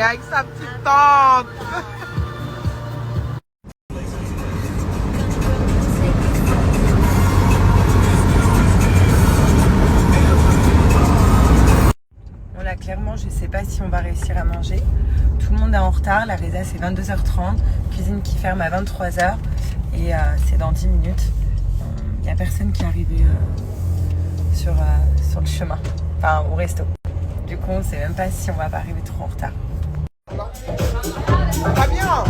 avec sa petite tante. Bon là clairement je sais pas si on va réussir à manger. Tout le monde est en retard, la résa c'est 22h30, cuisine qui ferme à 23h et c'est dans 10 minutes. Il n'y a personne qui est arrivé sur le chemin, enfin au resto. Du coup, on ne sait même pas si on va pas arriver trop en retard. Très bien.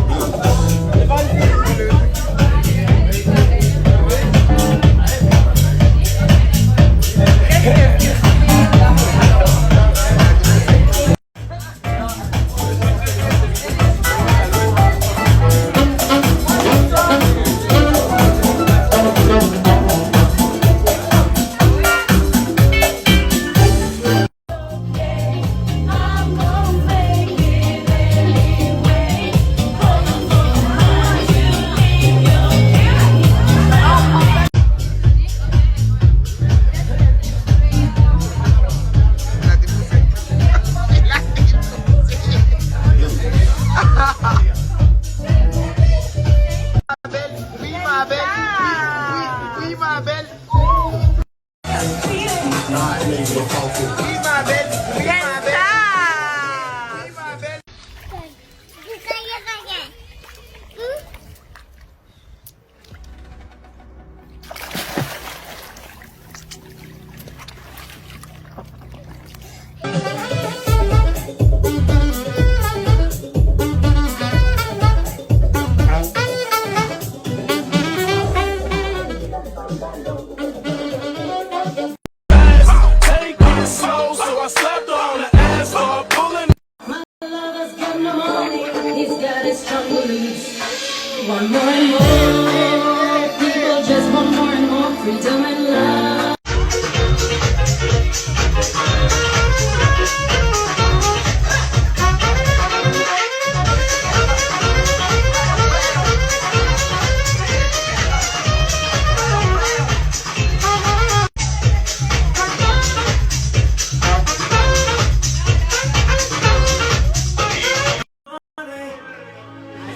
Want more and more, people just want more and more freedom and love.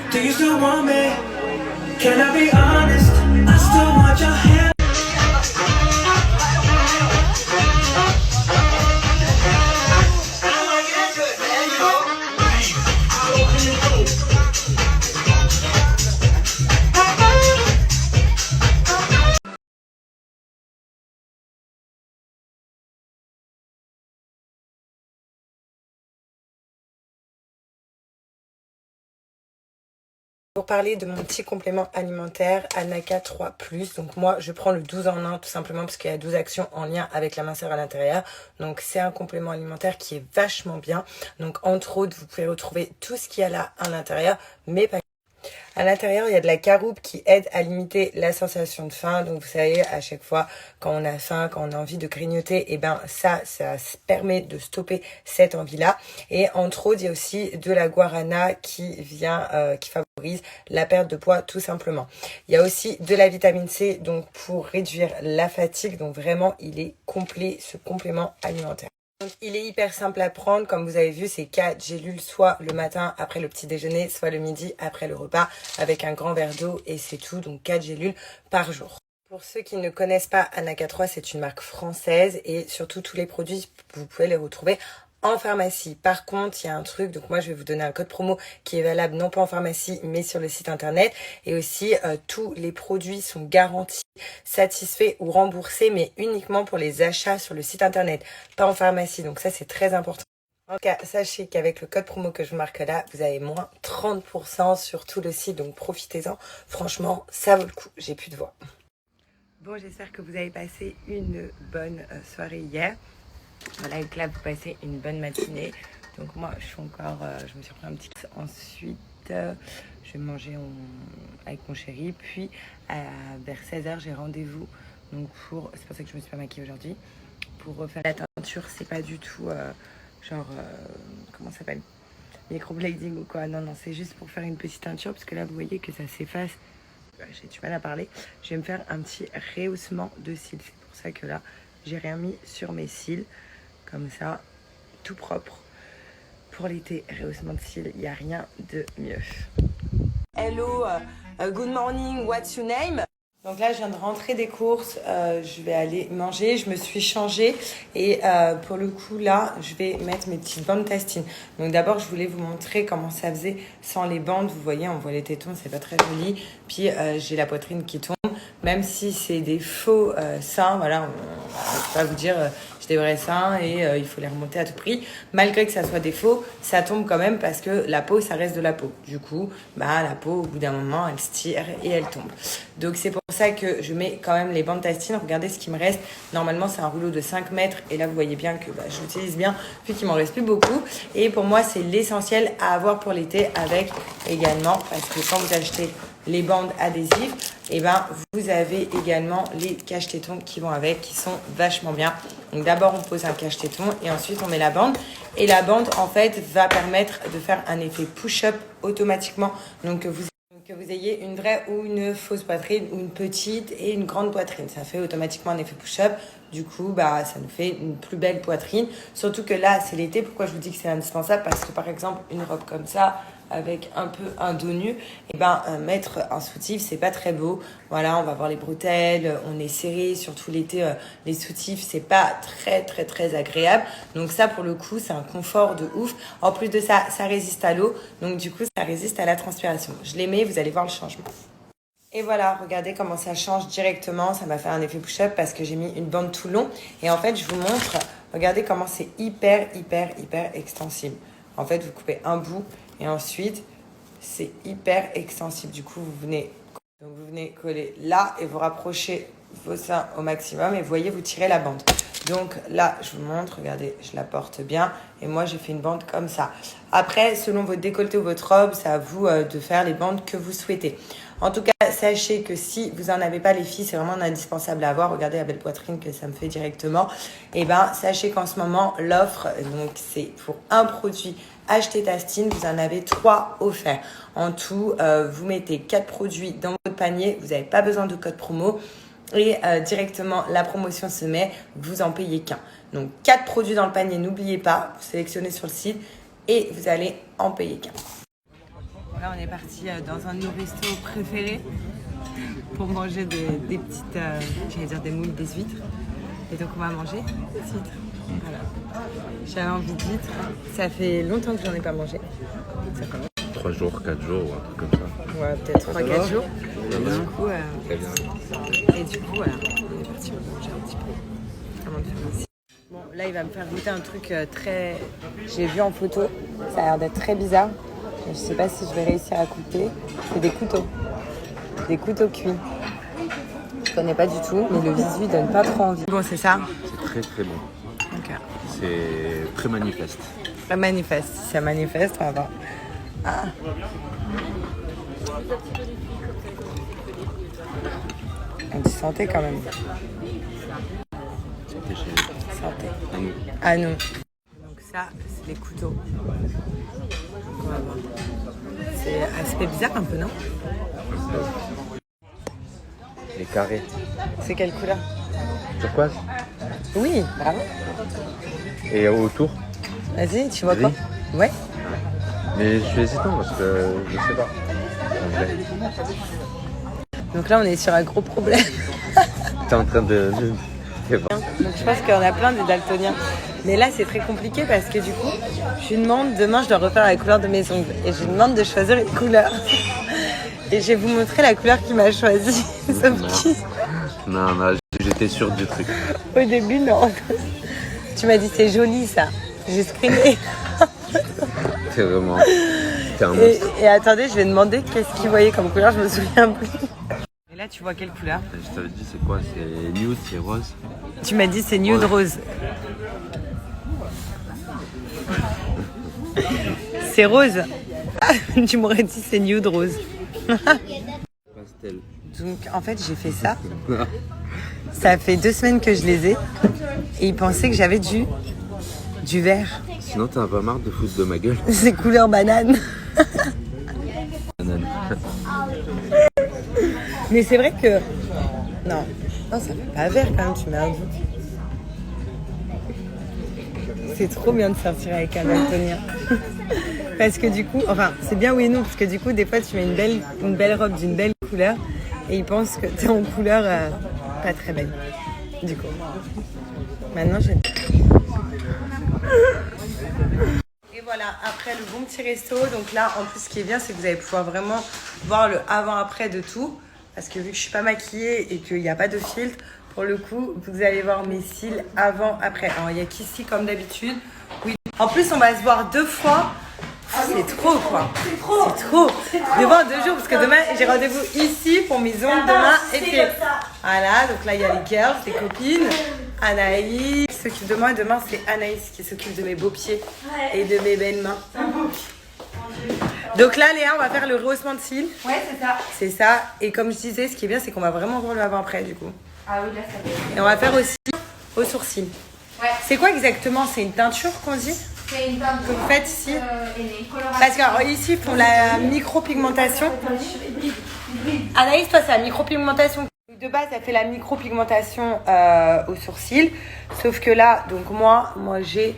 Do you still want me? Can I be honest? I still want your hand. Pour parler de mon petit complément alimentaire Anaka 3+, donc moi je prends le 12 en 1 tout simplement parce qu'il y a 12 actions en lien avec la minceur à l'intérieur. Donc c'est un complément alimentaire qui est vachement bien. Donc entre autres vous pouvez retrouver tout ce qu'il y a là à l'intérieur, mais pas. À l'intérieur, il y a de la caroube qui aide à limiter la sensation de faim. Donc, vous savez, à chaque fois, quand on a faim, quand on a envie de grignoter, et ben ça permet de stopper cette envie-là. Et entre autres, il y a aussi de la guarana qui favorise la perte de poids tout simplement. Il y a aussi de la vitamine C, donc pour réduire la fatigue. Donc, vraiment, il est complet, ce complément alimentaire. Donc, il est hyper simple à prendre, comme vous avez vu, c'est 4 gélules, soit le matin après le petit déjeuner, soit le midi après le repas, avec un grand verre d'eau et c'est tout, donc 4 gélules par jour. Pour ceux qui ne connaissent pas, Anaka 3, c'est une marque française et surtout tous les produits, vous pouvez les retrouver en pharmacie. Par contre, il y a un truc, donc moi je vais vous donner un code promo qui est valable non pas en pharmacie mais sur le site internet et aussi tous les produits sont garantis, satisfaits ou remboursés mais uniquement pour les achats sur le site internet, pas en pharmacie, donc ça c'est très important. En tout cas, sachez qu'avec le code promo que je vous marque là, vous avez moins 30% sur tout le site, donc profitez-en, franchement ça vaut le coup, j'ai plus de voix. Bon, j'espère que vous avez passé une bonne soirée hier. Voilà, et que là vous passez une bonne matinée. Donc moi je suis encore, je me suis pris un petit. Ensuite je vais manger avec mon chéri. Puis vers 16h j'ai rendez-vous. Donc c'est pour ça que je me suis pas maquillée aujourd'hui. Pour refaire la teinture, c'est pas du tout comment ça s'appelle, microblading ou quoi. Non, c'est juste pour faire une petite teinture. Parce que là vous voyez que ça s'efface. J'ai du mal à parler. Je vais me faire un petit rehaussement de cils. C'est pour ça que là j'ai rien mis sur mes cils. Comme ça, tout propre, pour l'été, rehaussement de cils, il n'y a rien de mieux. Hello, good morning, what's your name? Donc là, je viens de rentrer des courses, je vais aller manger, je me suis changée et pour le coup, là, je vais mettre mes petites bandes tastines. Donc d'abord, je voulais vous montrer comment ça faisait sans les bandes. Vous voyez, on voit les tétons, c'est pas très joli. Puis j'ai la poitrine qui tombe, même si c'est des faux seins, voilà, on ne peut pas vous dire j'ai des vrais seins et il faut les remonter à tout prix. Malgré que ça soit des faux, ça tombe quand même parce que la peau, ça reste de la peau. Du coup, bah, la peau, au bout d'un moment, elle se tire et elle tombe. Donc c'est pour ça que je mets quand même les bandes tastines. Regardez ce qui me reste. Normalement, c'est un rouleau de 5 mètres. Et là, vous voyez bien que je l'utilise bien vu qu'il m'en reste plus beaucoup. Et pour moi, c'est l'essentiel à avoir pour l'été avec également, parce que quand vous achetez les bandes adhésives, et vous avez également les cache-tétons qui vont avec, qui sont vachement bien. Donc d'abord, on pose un cache-téton et ensuite, on met la bande. Et la bande, en fait, va permettre de faire un effet push-up automatiquement. Donc que vous ayez une vraie ou une fausse poitrine, ou une petite et une grande poitrine. Ça fait automatiquement un effet push-up. Du coup, ça nous fait une plus belle poitrine. Surtout que là, c'est l'été. Pourquoi je vous dis que c'est indispensable? Parce que par exemple, une robe comme ça, avec un peu un dos nu, mettre un soutif, c'est pas très beau. Voilà, on va voir les bretelles, on est serré, surtout l'été, les soutifs, c'est pas très très très agréable. Donc ça, pour le coup, c'est un confort de ouf. En plus de ça, ça résiste à l'eau, donc du coup, ça résiste à la transpiration. Je les mets, vous allez voir le changement. Et voilà, regardez comment ça change directement. Ça m'a fait un effet push-up parce que j'ai mis une bande tout long. Et en fait, je vous montre, regardez comment c'est hyper extensible. En fait, vous coupez un bout et ensuite, c'est hyper extensible. Du coup, vous venez coller là et vous rapprochez vos seins au maximum. Et vous voyez, vous tirez la bande. Donc là, je vous montre, regardez, je la porte bien. Et moi, j'ai fait une bande comme ça. Après, selon votre décolleté ou votre robe, c'est à vous de faire les bandes que vous souhaitez. En tout cas, sachez que si vous n'en avez pas, les filles, c'est vraiment indispensable à avoir. Regardez la belle poitrine que ça me fait directement. Et sachez qu'en ce moment, l'offre, donc c'est pour un produit acheté Tastine, vous en avez 3 offerts. En tout, vous mettez 4 produits dans votre panier. Vous n'avez pas besoin de code promo. Et directement, la promotion se met, vous en payez qu'un. Donc, 4 produits dans le panier, n'oubliez pas, vous sélectionnez sur le site et vous allez en payer qu'un. Là, on est parti dans un de nos restos préférés pour manger des petites, j'allais dire des moules, des huîtres. Et donc, on va manger des huîtres. Voilà. J'avais envie d'huîtres. Ça fait longtemps que j'en ai pas mangé. Ça commence. 3 jours, 4 jours ou un truc comme ça. Ouais, peut-être 3-4 jours. Très bien. Et du coup, voilà, on est parti manger un petit peu avant de faire ici. Bon, là, il va me faire goûter un truc très... J'ai vu en photo, ça a l'air d'être très bizarre. Je sais pas si je vais réussir à goûter. C'est des couteaux. Des couteaux cuits. Je connais pas du tout, mais le visu donne pas trop envie. Bon, c'est ça? C'est très bon. Ok. C'est très manifeste. Ça manifeste. Si ça manifeste, on va voir. Ah. On dit santé quand même. Santé chérie. Santé. À nous. À nous. Donc ça, c'est les couteaux. Donc on va voir. C'est aspect bizarre un peu, non? Les carrés. C'est quelle couleur? Turquoise. Oui, bravo. Et autour. Vas-y, tu vois Gris. quoi? Ouais. Mais je suis hésitant parce que je sais pas. En vrai. Donc là, on est sur un gros problème. T'es en train de... Donc je pense qu'on a plein de daltoniens. Mais là, c'est très compliqué parce que du coup, je lui demande, demain, je dois refaire la couleur de mes ongles. Et je lui demande de choisir une couleur. Et je vais vous montrer la couleur qu'il m'a choisie. Sauf qui? Non, j'étais sûre du truc. Au début, non. Tu m'as dit, c'est joli ça. J'ai screené. T'es vraiment... T'es un monstre. Et attendez, je vais demander qu'est-ce qu'il voyait comme couleur, je me souviens plus. Et là, tu vois quelle couleur? Je t'avais dit, c'est quoi? C'est nude, c'est rose? Tu m'as dit, c'est nude rose. C'est rose. Ah, tu m'aurais dit, c'est nude rose. Pastel. Donc, en fait, j'ai fait ça. Ça fait 2 semaines que je les ai. Et ils pensaient que j'avais du vert. Sinon, t'en as pas marre de foutre de ma gueule? C'est couleur banane. Banane. Mais c'est vrai que... Non, ça fait pas vert quand même, tu mets un doute. C'est trop bien de sortir avec un daltonien. Parce que du coup, enfin, c'est bien oui et non, parce que du coup, des fois, tu mets une belle robe d'une belle couleur et ils pensent que t'es en couleur pas très belle. Du coup, maintenant, je... Et voilà, après le bon petit resto, donc là, en plus, ce qui est bien, c'est que vous allez pouvoir vraiment voir le avant-après de tout. Parce que vu que je suis pas maquillée et qu'il n'y a pas de filtre, pour le coup, vous allez voir mes cils avant-après. Alors, il n'y a qu'ici, comme d'habitude. Oui. En plus, on va se voir 2 fois. C'est trop, quoi. C'est trop. Devant 2 jours, parce que demain, j'ai rendez-vous ici pour mes ongles demain. Et puis, voilà, donc là, il y a les girls, les copines. Anaïs qui s'occupe de moi. Demain, c'est Anaïs qui s'occupe de mes beaux pieds et de mes belles mains. Donc là, Léa, on va faire le rehaussement de cils. Ouais, c'est ça. C'est ça. Et comme je disais, ce qui est bien, c'est qu'on va vraiment voir le avant-après, du coup. Ah oui, là, ça va. Et on va faire aussi aux sourcils. Ouais. C'est quoi exactement? C'est une teinture qu'on dit? C'est une teinte que vous faites ici? et une coloration. Parce que ici, ils font la micropigmentation. Anaïs, toi, c'est la micropigmentation. De base, elle fait la micropigmentation aux sourcils. Sauf que là, donc moi j'ai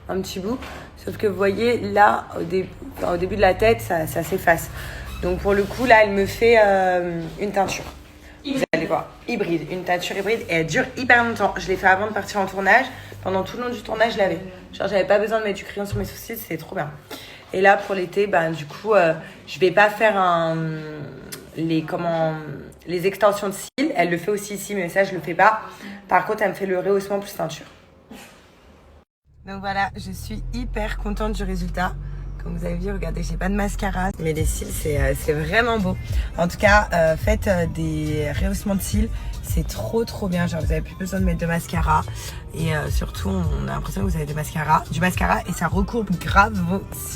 un petit bout. Sauf que vous voyez, là, au début de la tête, ça s'efface. Donc pour le coup, là, elle me fait une teinture. Vous allez voir, hybride, une teinture hybride et elle dure hyper longtemps. Je l'ai fait avant de partir en tournage. Pendant tout le long du tournage, je l'avais. Genre, j'avais pas besoin de mettre du crayon sur mes sourcils, c'était trop bien. Et là, pour l'été, du coup, je vais pas faire les extensions de cils. Elle le fait aussi ici, mais ça, je le fais pas. Par contre, elle me fait le rehaussement plus teinture. Donc voilà, je suis hyper contente du résultat. Comme vous avez vu, regardez, j'ai pas de mascara, mais les cils, c'est vraiment beau. En tout cas, faites des rehaussements de cils, c'est trop bien. Genre, vous avez plus besoin de mettre de mascara. Et surtout, on a l'impression que vous avez du mascara et ça recourbe grave vos cils.